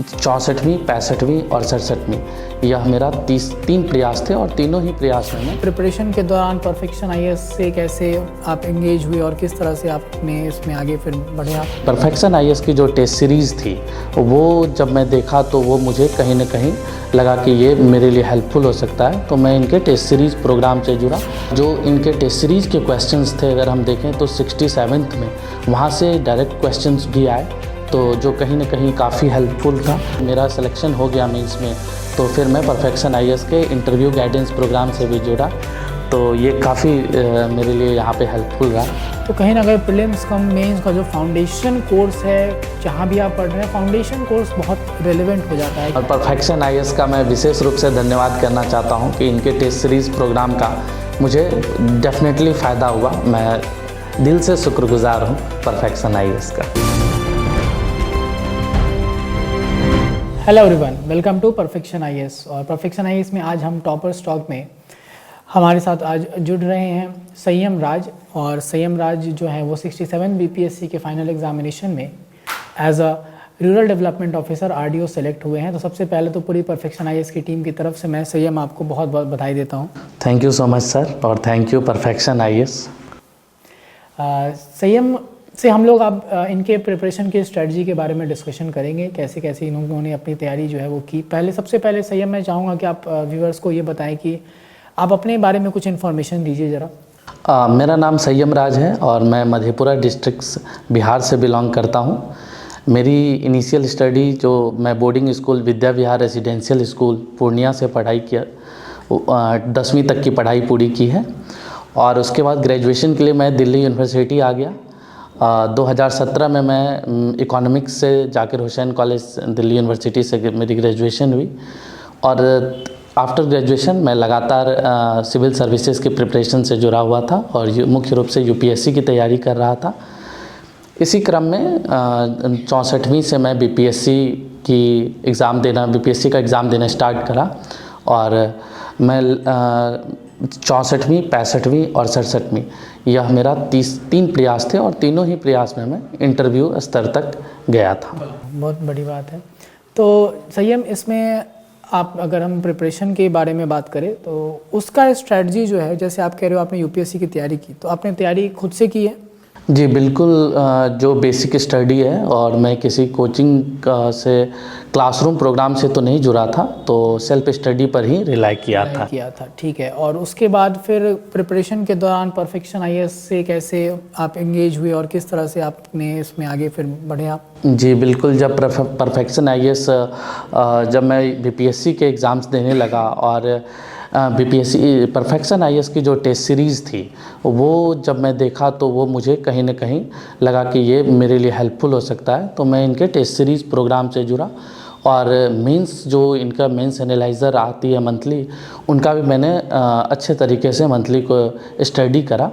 64वीं, 65वीं और 67वीं, यह मेरा तीन प्रयास थे और तीनों ही प्रयास में प्रिपरेशन के दौरान परफेक्शन आईएएस से कैसे आप एंगेज हुए और किस तरह से आपने इसमें आगे फिर बढ़े आप? परफेक्शन आईएएस की जो टेस्ट सीरीज़ थी वो जब मैं देखा तो वो मुझे कहीं ना कहीं लगा कि ये मेरे लिए हेल्पफुल हो सकता है, तो मैं इनके टेस्ट सीरीज़ प्रोग्राम से जुड़ा। जो इनके टेस्ट सीरीज़ के क्वेश्चंस थे, अगर हम देखें तो 67th में वहाँ से डायरेक्ट क्वेश्चंस भी आए, तो जो कहीं ना कहीं काफ़ी हेल्पफुल था। मेरा सिलेक्शन हो गया मेंस में, तो फिर मैं परफेक्शन आईएएस के इंटरव्यू गाइडेंस प्रोग्राम से भी जुड़ा, तो ये काफ़ी मेरे लिए यहाँ पे हेल्पफुल रहा। तो कहीं ना कहीं प्रीलिम्स कम मेंस का जो फाउंडेशन कोर्स है, जहाँ भी आप पढ़ रहे हैं, फाउंडेशन कोर्स बहुत रेलेवेंट हो जाता है। और परफेक्शन आईएएस का मैं विशेष रूप से धन्यवाद करना चाहता हूँ कि इनके टेस्ट सीरीज़ प्रोग्राम का मुझे डेफिनेटली फ़ायदा हुआ। मैं दिल से शुक्रगुजार हूँ परफेक्शन आईएएस का। Hello everyone, welcome to perfection IAS. और परफेक्शन आईएएस में आज हम टॉपर स्टॉक में हमारे साथ आज जुड़ रहे हैं संयम राज। और संयम राज जो है वो 67 बीपीएससी के फाइनल एग्जामिनेशन में as a rural development officer RDO select हुए हैं। तो सबसे पहले तो पूरी परफेक्शन आईएएस की टीम की तरफ से मैं संयम आपको बहुत बहुत बधाई देता हूँ। Thank you so much sir, और थैंक यू परफेक्शन आईएएस। संयम से हम लोग अब इनके प्रिपरेशन की स्ट्रेटजी के बारे में डिस्कशन करेंगे, कैसे कैसे इन्होंने अपनी तैयारी जो है वो की। सबसे पहले संयम मैं चाहूँगा कि आप व्यूअर्स को ये बताएं कि आप अपने बारे में कुछ इन्फॉर्मेशन दीजिए ज़रा। मेरा नाम संयम राज है और मैं मधेपुरा डिस्ट्रिक्ट बिहार से बिलोंग करता हूँ। मेरी इनिशियल स्टडी जो मैं boarding school Vidya Vihar residential school Purnia से पढ़ाई किया, 10वीं तक की पढ़ाई पूरी की है। और उसके बाद ग्रेजुएशन के लिए मैं दिल्ली यूनिवर्सिटी आ गया। 2017 में मैं इकोनॉमिक्स से जाकिर हुसैन कॉलेज दिल्ली यूनिवर्सिटी से मेरी ग्रेजुएशन हुई। और आफ्टर ग्रेजुएशन मैं लगातार सिविल सर्विसेज की प्रिपरेशन से जुड़ा हुआ था और मुख्य रूप से यूपीएससी की तैयारी कर रहा था। इसी क्रम में 64वीं से मैं बीपीएससी का एग्ज़ाम देना स्टार्ट करा। और मैं 64वीं, 65वीं और 67वीं, यह मेरा तीन प्रयास थे और तीनों ही प्रयास में मैं इंटरव्यू स्तर तक गया था। बहुत बड़ी बात है। तो संयम, इसमें आप अगर हम प्रिपरेशन के बारे में बात करें तो उसका स्ट्रेटजी जो है, जैसे आप कह रहे हो आपने यूपीएससी की तैयारी की, तो आपने तैयारी खुद से की है? जी बिल्कुल, जो बेसिक स्टडी है, और मैं किसी कोचिंग से क्लासरूम प्रोग्राम से तो नहीं जुड़ा था, तो सेल्फ स्टडी पर ही रिलाई किया था। ठीक है। और उसके बाद फिर प्रिपरेशन के दौरान परफेक्शन आईएएस से कैसे आप एंगेज हुए और किस तरह से आपने इसमें आगे फिर बढ़े आप? जी बिल्कुल, जब परफेक्शन आईएएस जब मैं बीपीएससी के एग्ज़ाम्स देने लगा और बीपीएससी परफेक्शन आईएएस की जो टेस्ट सीरीज़ थी वो जब मैं देखा तो वो मुझे कहीं ना कहीं लगा कि ये मेरे लिए हेल्पफुल हो सकता है, तो मैं इनके टेस्ट सीरीज़ प्रोग्राम से जुड़ा। और मेंस जो इनका मेंस एनालाइज़र आती है मंथली, उनका भी मैंने अच्छे तरीके से मंथली को स्टडी करा।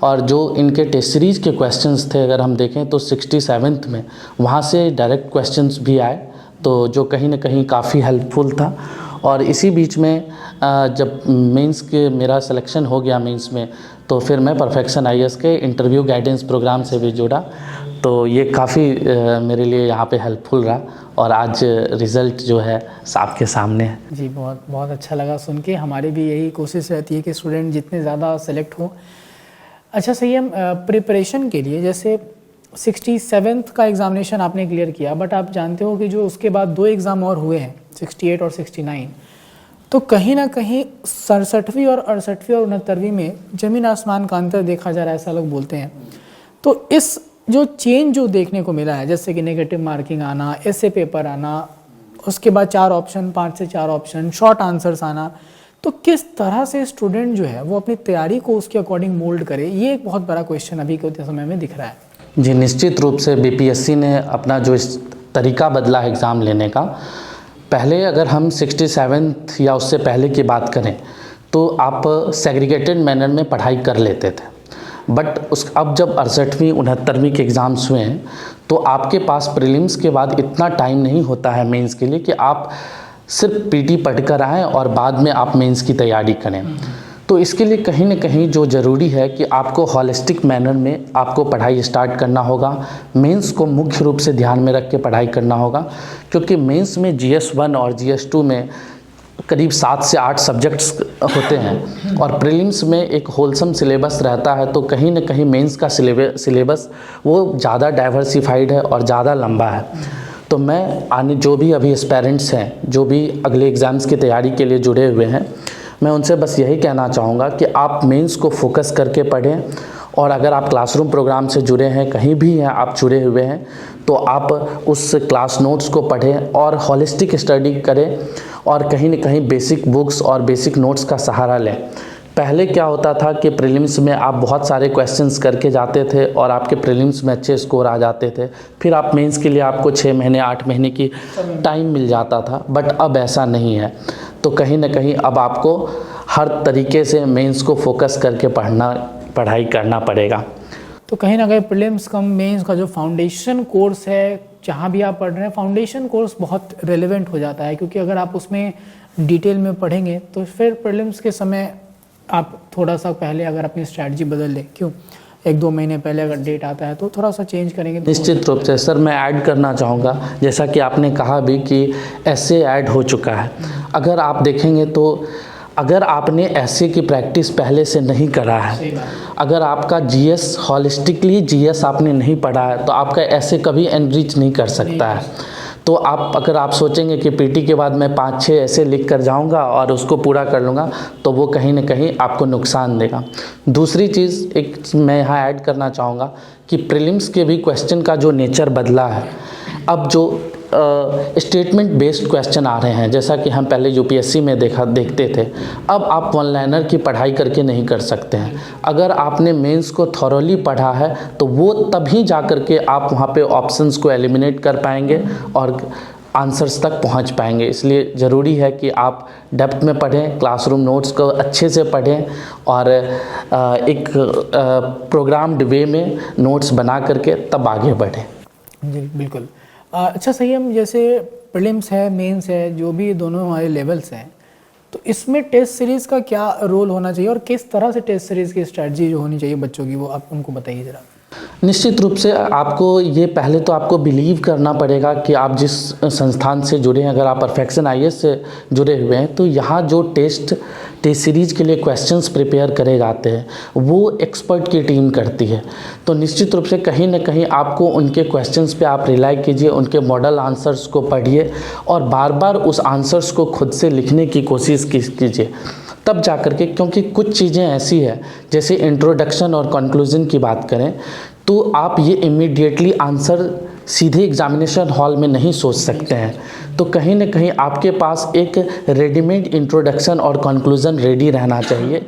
और जो इनके टेस्ट सीरीज़ के क्वेश्चंस थे, अगर हम देखें तो 67th में वहाँ से डायरेक्ट क्वेश्चंस भी आए, तो जो कहीं ना कहीं काफ़ी हेल्पफुल था। और इसी बीच में जब मेंस के मेरा सिलेक्शन हो गया मेंस में, तो फिर मैं परफेक्शन आईएएस के इंटरव्यू गाइडेंस प्रोग्राम से भी जुड़ा, तो ये काफ़ी मेरे लिए यहाँ पे हेल्पफुल रहा। और आज रिज़ल्ट जो है आपके सामने है। जी, बहुत बहुत अच्छा लगा सुन के। हमारी भी यही कोशिश रहती है कि स्टूडेंट जितने ज़्यादा सेलेक्ट हो। अच्छा संयम, प्रिपरेशन के लिए जैसे 67th का एग्ज़ामिनेशन आपने क्लियर किया, बट आप जानते हो कि जो उसके बाद 2 एग्ज़ाम और हुए हैं, 68 और 69, तो कहीं ना कहीं 67वीं और 68वीं और 69वीं में ज़मीन आसमान का अंतर देखा जा रहा है, ऐसा लोग बोलते हैं। तो इस जो चेंज जो देखने को मिला है, जैसे कि नेगेटिव मार्किंग आना, ऐसे पेपर आना, उसके बाद 4 ऑप्शन, 5 से 4 ऑप्शन, शॉर्ट आंसर्स आना, तो किस तरह से स्टूडेंट जो है वो अपनी तैयारी को उसके अकॉर्डिंग मोल्ड करे, ये एक बहुत बड़ा क्वेश्चन अभी के समय में दिख रहा है। जी निश्चित रूप से बीपीएससी ने अपना जो इस तरीका बदला है एग्ज़ाम लेने का। पहले अगर हम 67th या उससे पहले की बात करें तो आप सेग्रीगेटेड मैनर में पढ़ाई कर लेते थे, बट अब जब 68वीं 69वीं के एग्ज़ाम्स हुए हैं तो आपके पास प्रीलिम्स के बाद इतना टाइम नहीं होता है मेंस के लिए कि आप सिर्फ पीटी पढ़ कर आएँ और बाद में आप मेंस की तैयारी करें। तो इसके लिए कहीं न कहीं जो ज़रूरी है कि आपको हॉलिस्टिक मैनर में आपको पढ़ाई स्टार्ट करना होगा। मेंस को मुख्य रूप से ध्यान में रख के पढ़ाई करना होगा, क्योंकि मेंस में GS1 और GS2 में करीब 7 से 8 सब्जेक्ट्स होते हैं और प्रीलिम्स में एक होलसम सिलेबस रहता है। तो कहीं न कहीं मेंस का सिलेबस वो ज़्यादा डाइवर्सिफाइड है और ज़्यादा लंबा है। तो मैं जो भी अभी एस्पायरेंट्स हैं, जो भी अगले एग्ज़ाम्स की तैयारी के लिए जुड़े हुए हैं, मैं उनसे बस यही कहना चाहूँगा कि आप मेंस को फोकस करके पढ़ें। और अगर आप क्लासरूम प्रोग्राम से जुड़े हैं, कहीं भी हैं आप जुड़े हुए हैं, तो आप उस क्लास नोट्स को पढ़ें और हॉलिस्टिक स्टडी करें और कहीं न कहीं बेसिक बुक्स और बेसिक नोट्स का सहारा लें। पहले क्या होता था कि प्रीलिम्स में आप बहुत सारे क्वेश्चंस करके जाते थे और आपके प्रीलिम्स में अच्छे स्कोर आ जाते थे, फिर आप मेंस के लिए आपको 6 महीने 8 महीने की टाइम मिल जाता था, बट अब ऐसा नहीं है। तो कहीं न कहीं अब आपको हर तरीके से मेंस को फोकस करके पढ़ाई करना पड़ेगा। तो कहीं ना कहीं प्रीलिम्स कम मेंस का जो फाउंडेशन कोर्स है, जहाँ भी आप पढ़ रहे हैं, फाउंडेशन कोर्स बहुत रेलेवेंट हो जाता है, क्योंकि अगर आप उसमें डिटेल में पढ़ेंगे तो फिर प्रीलिम्स के समय आप थोड़ा सा पहले अगर अपनी स्ट्रैटेजी बदल लें, क्यों 1-2 महीने पहले अगर डेट आता है तो थोड़ा सा चेंज करेंगे। निश्चित रूप से सर, मैं ऐड करना चाहूँगा, जैसा कि आपने कहा भी कि ऐसे ऐड हो चुका है। अगर आप देखेंगे तो अगर आपने ऐसे की प्रैक्टिस पहले से नहीं करा है, अगर आपका GS हॉलिस्टिकली GS आपने नहीं पढ़ा है, तो आपका ऐसे कभी एनरिच नहीं कर सकता है। तो अगर आप सोचेंगे कि PT के बाद मैं 5-6 ऐसे लिख कर जाऊंगा और उसको पूरा कर लूँगा, तो वो कहीं न कहीं आपको नुकसान देगा। दूसरी चीज़ एक मैं यहाँ ऐड करना चाहूँगा कि प्रीलिम्स के भी क्वेश्चन का जो नेचर बदला है। अब जो स्टेटमेंट बेस्ड क्वेश्चन आ रहे हैं, जैसा कि हम पहले UPSC में देखते थे, अब आप वन लाइनर की पढ़ाई करके नहीं कर सकते हैं। अगर आपने मेंस को थॉरोली पढ़ा है तो वो तभी जा कर के आप वहाँ पे ऑप्शंस को एलिमिनेट कर पाएंगे और आंसर्स तक पहुँच पाएंगे। इसलिए ज़रूरी है कि आप डेप्थ में पढ़ें, क्लासरूम नोट्स को अच्छे से पढ़ें और एक प्रोग्राम्ड वे में नोट्स बना करके तब आगे बढ़ें। जी बिल्कुल। अच्छा संयम, जैसे प्रीलिम्स है, मेंस है, जो भी दोनों हमारे लेवल्स हैं, तो इसमें टेस्ट सीरीज़ का क्या रोल होना चाहिए और किस तरह से टेस्ट सीरीज़ की स्ट्रेटजी जो होनी चाहिए बच्चों की, वो आप उनको बताइए ज़रा। निश्चित रूप से आपको ये पहले तो आपको बिलीव करना पड़ेगा कि आप जिस संस्थान से जुड़े हैं, अगर आप परफेक्शन IAS से जुड़े हुए हैं, तो यहाँ जो टेस्ट सीरीज़ के लिए क्वेश्चंस प्रिपेयर करे जाते हैं वो एक्सपर्ट की टीम करती है। तो निश्चित रूप से कहीं ना कहीं आपको उनके क्वेश्चंस पे आप रिलाई कीजिए, उनके मॉडल आंसर्स को पढ़िए और बार बार उस आंसर्स को खुद से लिखने की कोशिश कीजिए, तब जा कर के, क्योंकि कुछ चीज़ें ऐसी है, जैसे इंट्रोडक्शन और कंक्लूजन की बात करें तो आप ये इमीडिएटली आंसर सीधे एग्जामिनेशन हॉल में नहीं सोच सकते हैं। तो कहीं ना कहीं आपके पास एक रेडीमेड इंट्रोडक्शन और कंक्लूजन रेडी रहना चाहिए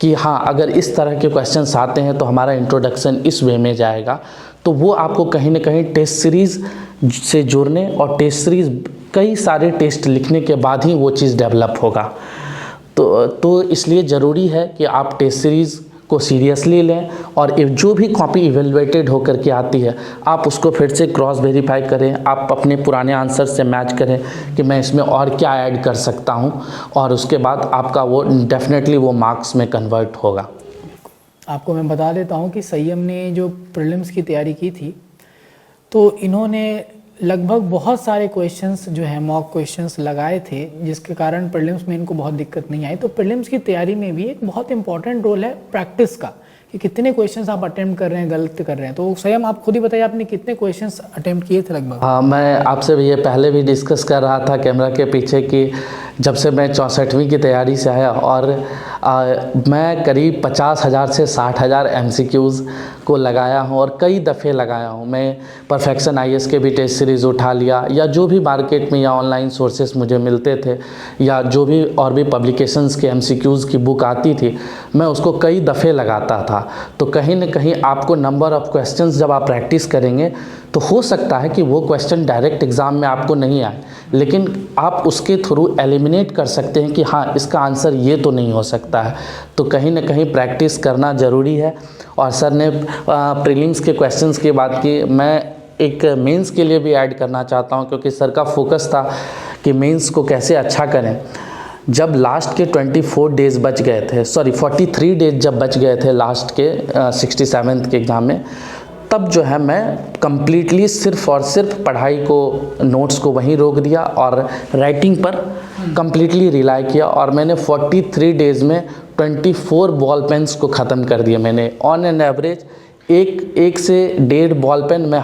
कि हाँ, अगर इस तरह के क्वेश्चंस आते हैं तो हमारा इंट्रोडक्शन इस वे में जाएगा। तो वो आपको कहीं ना कहीं टेस्ट सीरीज़ से जुड़ने और टेस्ट सीरीज़ कई सारे टेस्ट लिखने के बाद ही वो चीज़ डेवलप होगा। तो इसलिए ज़रूरी है कि आप टेस्ट सीरीज़ को सीरियसली लें और जो भी कॉपी इवेलुएटेड होकर के आती है आप उसको फिर से क्रॉस वेरीफाई करें, आप अपने पुराने आंसर से मैच करें कि मैं इसमें और क्या ऐड कर सकता हूं, और उसके बाद आपका वो डेफिनेटली वो मार्क्स में कन्वर्ट होगा। आपको मैं बता देता हूं कि संयम ने जो प्रीलिम्स की तैयारी की थी तो इन्होंने लगभग बहुत सारे क्वेश्चंस जो है मॉक क्वेश्चंस लगाए थे, जिसके कारण प्रीलिम्स में इनको बहुत दिक्कत नहीं आई। तो प्रीलिम्स की तैयारी में भी एक बहुत इंपॉर्टेंट रोल है प्रैक्टिस का, कि कितने क्वेश्चंस आप अटेम्प्ट कर रहे हैं, गलत कर रहे हैं। तो स्वयं आप खुद ही बताइए, आपने कितने क्वेश्चंस अटेम्प्ट किए थे लगभग? हाँ, मैं आपसे भी ये पहले भी डिस्कस कर रहा था कैमरा के पीछे कि जब से मैं 64वीं की तैयारी से आया और मैं करीब 50,000 से 60,000 MCQs को लगाया हूँ और कई दफ़े लगाया हूँ। मैं परफेक्शन IAS के भी टेस्ट सीरीज़ उठा लिया, या जो भी मार्केट में या ऑनलाइन सोर्सेस मुझे मिलते थे, या जो भी और भी पब्लिकेशंस के MCQs की बुक आती थी, मैं उसको कई दफ़े लगाता था। तो कहीं ना कहीं आपको नंबर ऑफ़ क्वेश्चंस जब आप प्रैक्टिस करेंगे तो हो सकता है कि वो क्वेश्चन डायरेक्ट एग्ज़ाम में आपको नहीं आए, लेकिन आप उसके थ्रू एलिमिनेट कर सकते हैं कि हाँ, इसका आंसर ये तो नहीं हो सकता है। तो कहीं ना कहीं प्रैक्टिस करना ज़रूरी है। और सर ने प्रीलिम्स के क्वेश्चंस की बात की, मैं एक मेंस के लिए भी ऐड करना चाहता हूँ, क्योंकि सर का फोकस था कि मेंस को कैसे अच्छा करें। जब लास्ट के 24 डेज़ बच गए थे, 43 डेज जब बच गए थे लास्ट के 67th के एग्ज़ाम में, तब जो है मैं कम्प्लीटली सिर्फ़ और सिर्फ पढ़ाई को, नोट्स को वहीं रोक दिया और राइटिंग पर कम्प्लीटली रिलाई किया। और मैंने 43 डेज़ में 24 बॉल पेन्स को ख़त्म कर दिया। मैंने ऑन एन एवरेज एक से 1.5 बॉल पेन मैं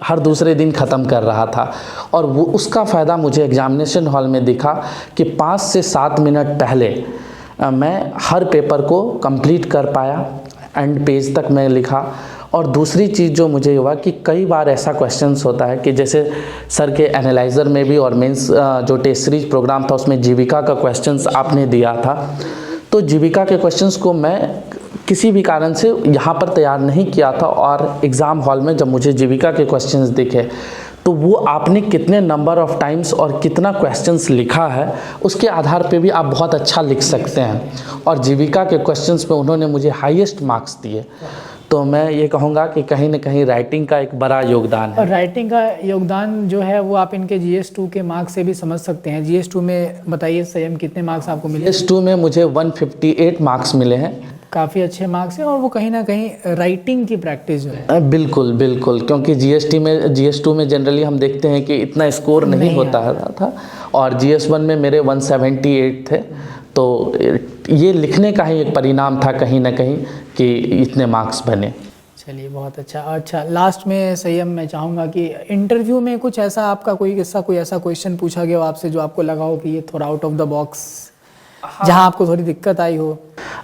हर दूसरे दिन ख़त्म कर रहा था। और वो उसका फ़ायदा मुझे एग्ज़ामिनेशन हॉल में दिखा कि 5 से 7 मिनट पहले मैं हर पेपर को कंप्लीट कर पाया, एंड पेज तक मैं लिखा। और दूसरी चीज़ जो मुझे हुआ कि कई बार ऐसा क्वेश्चंस होता है कि जैसे सर के एनालाइज़र में भी और मेंस जो टेस्ट सीरीज प्रोग्राम था उसमें जीविका का क्वेश्चंस आपने दिया था, तो जीविका के क्वेश्चंस को मैं किसी भी कारण से यहाँ पर तैयार नहीं किया था। और एग्ज़ाम हॉल में जब मुझे जीविका के क्वेश्चंस दिखे तो वो आपने कितने नंबर ऑफ़ टाइम्स और कितना क्वेश्चंस लिखा है उसके आधार पे भी आप बहुत अच्छा लिख सकते हैं। और जीविका के क्वेश्चंस पे उन्होंने मुझे हाईएस्ट मार्क्स दिए। तो मैं ये कहूँगा कि कहीं ना कहीं राइटिंग का एक बड़ा योगदान है। और राइटिंग का योगदान जो है वो आप इनके GS2 के मार्क्स से भी समझ सकते हैं। GS2 में बताइए संयम कितने मार्क्स आपको मिले? GS2 में मुझे 158 मार्क्स मिले हैं। काफ़ी अच्छे मार्क्स हैं, और वो कहीं ना कहीं राइटिंग की प्रैक्टिस जो है। बिल्कुल बिल्कुल, क्योंकि GS2 में जनरली हम देखते हैं कि इतना स्कोर नहीं होता था, और GS1 में मेरे 178 थे। तो ये लिखने का ही एक परिणाम था कहीं ना कहीं कि इतने मार्क्स बने। चलिए बहुत अच्छा। लास्ट में संयम मैं चाहूँगा कि इंटरव्यू में कुछ ऐसा आपका कोई ऐसा क्वेश्चन पूछा गया हो आपसे जो आपको लगा हो कि ये थोड़ा आउट ऑफ द बॉक्स, जहाँ आपको थोड़ी दिक्कत आई हो?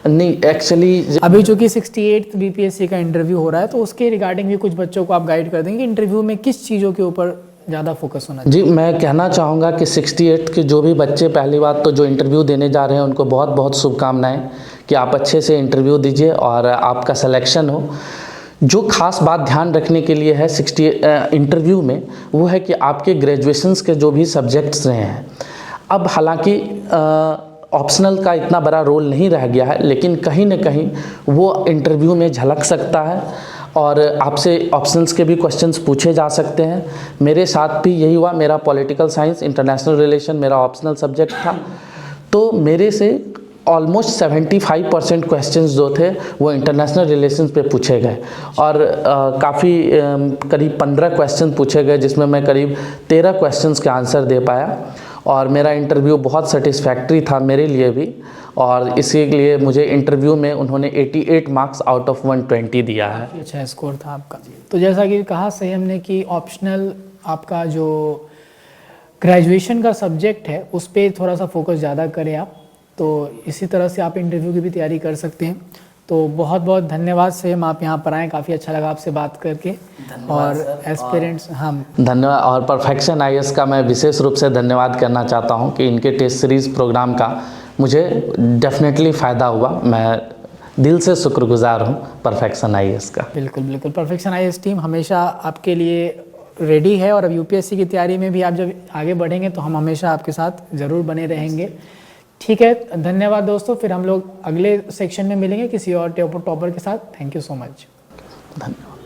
नहीं, एक्चुअली अभी चूँकि 68th BPSC का इंटरव्यू हो रहा है, तो उसके रिगार्डिंग भी कुछ बच्चों को आप गाइड कर देंगे इंटरव्यू में किस चीज़ों के ऊपर ज़्यादा फोकस होना चाहिए? जी, मैं कहना चाहूँगा कि 68 के जो भी बच्चे पहली बात तो जो इंटरव्यू देने जा रहे हैं उनको बहुत बहुत शुभकामनाएं कि आप अच्छे से इंटरव्यू दीजिए और आपका सिलेक्शन हो। जो खास बात ध्यान रखने के लिए है इंटरव्यू में, वो है कि आपके ग्रेजुएशंस के जो भी सब्जेक्ट्स रहे हैं, अब हालांकि ऑप्शनल का इतना बड़ा रोल नहीं रह गया है, लेकिन कहीं ना कहीं वो इंटरव्यू में झलक सकता है और आपसे ऑप्शंस के भी क्वेश्चंस पूछे जा सकते हैं। मेरे साथ भी यही हुआ। मेरा पॉलिटिकल साइंस इंटरनेशनल रिलेशन मेरा ऑप्शनल सब्जेक्ट था, तो मेरे से ऑलमोस्ट 75% क्वेश्चंस जो थे वो इंटरनेशनल रिलेशंस पे पूछे गए, और करीब 15 क्वेश्चन पूछे गए, जिसमें मैं करीब 13 क्वेश्चंस के आंसर दे पाया। और मेरा इंटरव्यू बहुत सेटिस्फैक्ट्री था मेरे लिए भी, और इसी लिए मुझे इंटरव्यू में उन्होंने 88 मार्क्स आउट ऑफ 120 दिया है। अच्छा स्कोर था आपका। तो जैसा कि कहा संयम ने कि ऑप्शनल आपका जो ग्रेजुएशन का सब्जेक्ट है उस पर थोड़ा सा फोकस ज़्यादा करें आप, तो इसी तरह से आप इंटरव्यू की भी तैयारी कर सकते हैं। तो बहुत बहुत धन्यवाद संयम, आप यहाँ पर आए, काफ़ी अच्छा लगा आपसे बात करके। और एस्पिरेंट्स हम धन्यवाद। और परफेक्शन IAS का मैं विशेष रूप से धन्यवाद करना चाहता हूँ कि इनके टेस्ट सीरीज़ प्रोग्राम का मुझे डेफिनेटली फ़ायदा हुआ। मैं दिल से शुक्रगुजार हूँ परफेक्शन IAS का। बिल्कुल बिल्कुल, परफेक्शन IAS टीम हमेशा आपके लिए रेडी है, और अब UPSC की तैयारी में भी आप जब आगे बढ़ेंगे तो हम हमेशा आपके साथ ज़रूर बने रहेंगे। ठीक है, धन्यवाद दोस्तों। फिर हम लोग अगले सेक्शन में मिलेंगे किसी और टॉपर के साथ। Thank you so much. धन्यवाद।